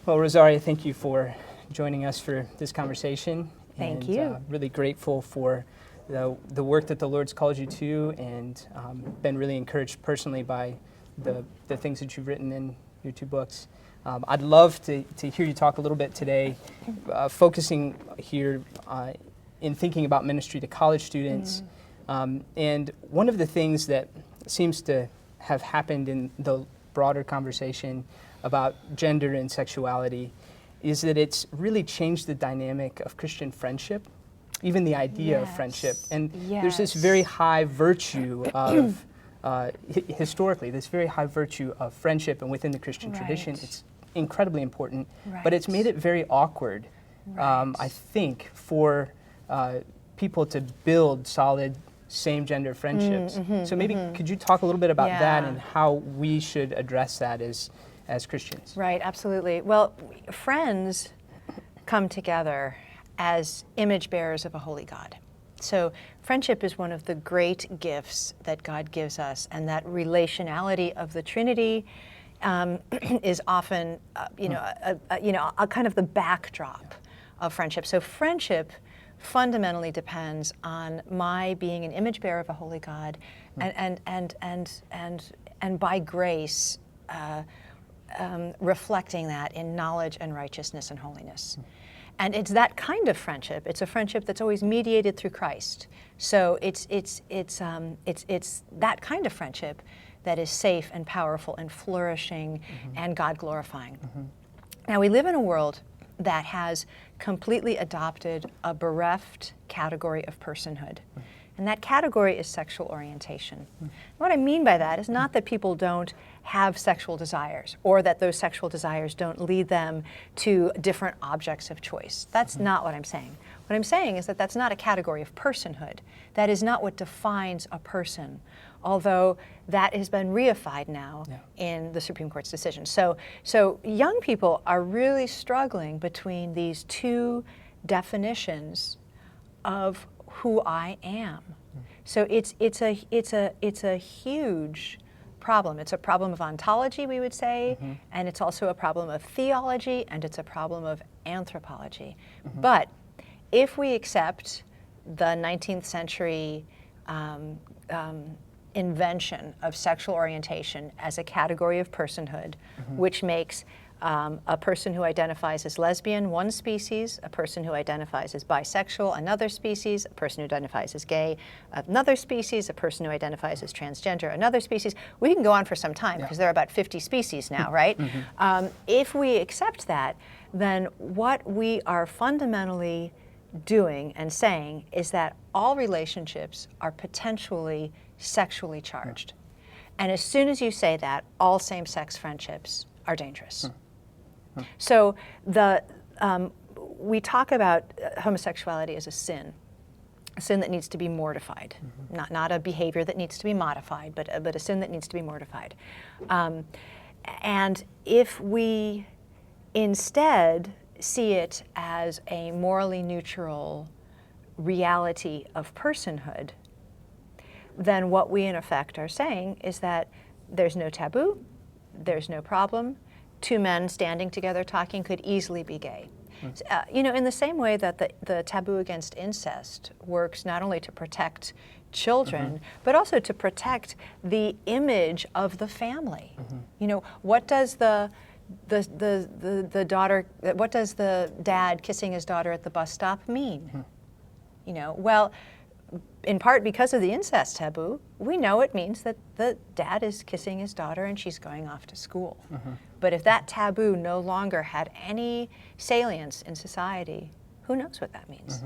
Well, Rosaria, thank you for joining us for this conversation. Thank you. Really grateful for the work that the Lord's called you to, and been really encouraged personally by the things that you've written in your two books. I'd love to hear you talk a little bit today, focusing here in thinking about ministry to college students. And one of the things that seems to have happened in the broader conversation about gender and sexuality is that it's really changed the dynamic of Christian friendship, even the idea of friendship. And there's this very high virtue of, historically, this very high virtue of friendship, and within the Christian tradition, it's incredibly important, but it's made it very awkward, I think, for people to build solid same-gender friendships. So maybe could you talk a little bit about that and how we should address that as Christians? Right, absolutely. Well, friends come together as image bearers of a holy God. So friendship is one of the great gifts that God gives us, and that relationality of the Trinity is often, a kind of the backdrop of friendship. So friendship fundamentally depends on my being an image bearer of a holy God, and by grace reflecting that in knowledge and righteousness and holiness. And it's that kind of friendship. It's a friendship that's always mediated through Christ. So it's that kind of friendship that is safe and powerful and flourishing and God glorifying. Now, we live in a world that has completely adopted a bereft category of personhood. And that category is sexual orientation. What I mean by that is not that people don't have sexual desires, or that those sexual desires don't lead them to different objects of choice. That's not what I'm saying. What I'm saying is that that's not a category of personhood. That is not what defines a person, although that has been reified now in the Supreme Court's decision. So young people are really struggling between these two definitions of who I am. So it's a huge problem. It's a problem of ontology, we would say, and it's also a problem of theology, and it's a problem of anthropology. But if we accept the 19th century invention of sexual orientation as a category of personhood, which makes a person who identifies as lesbian one species, a person who identifies as bisexual another species, a person who identifies as gay another species, a person who identifies as transgender another species. We can go on for some time because there are about 50 species now, right? If we accept that, then what we are fundamentally doing and saying is that all relationships are potentially sexually charged. And as soon as you say that, all same-sex friendships are dangerous. So we talk about homosexuality as a sin that needs to be mortified, not a behavior that needs to be modified, but a sin that needs to be mortified. And if we instead see it as a morally neutral reality of personhood, then what we in effect are saying is that there's no taboo, there's no problem. Two men standing together talking could easily be gay. In the same way that the taboo against incest works not only to protect children, but also to protect the image of the family. What does the dad kissing his daughter at the bus stop mean? Well, in part because of the incest taboo, we know it means that the dad is kissing his daughter and she's going off to school. But if that taboo no longer had any salience in society, who knows what that means?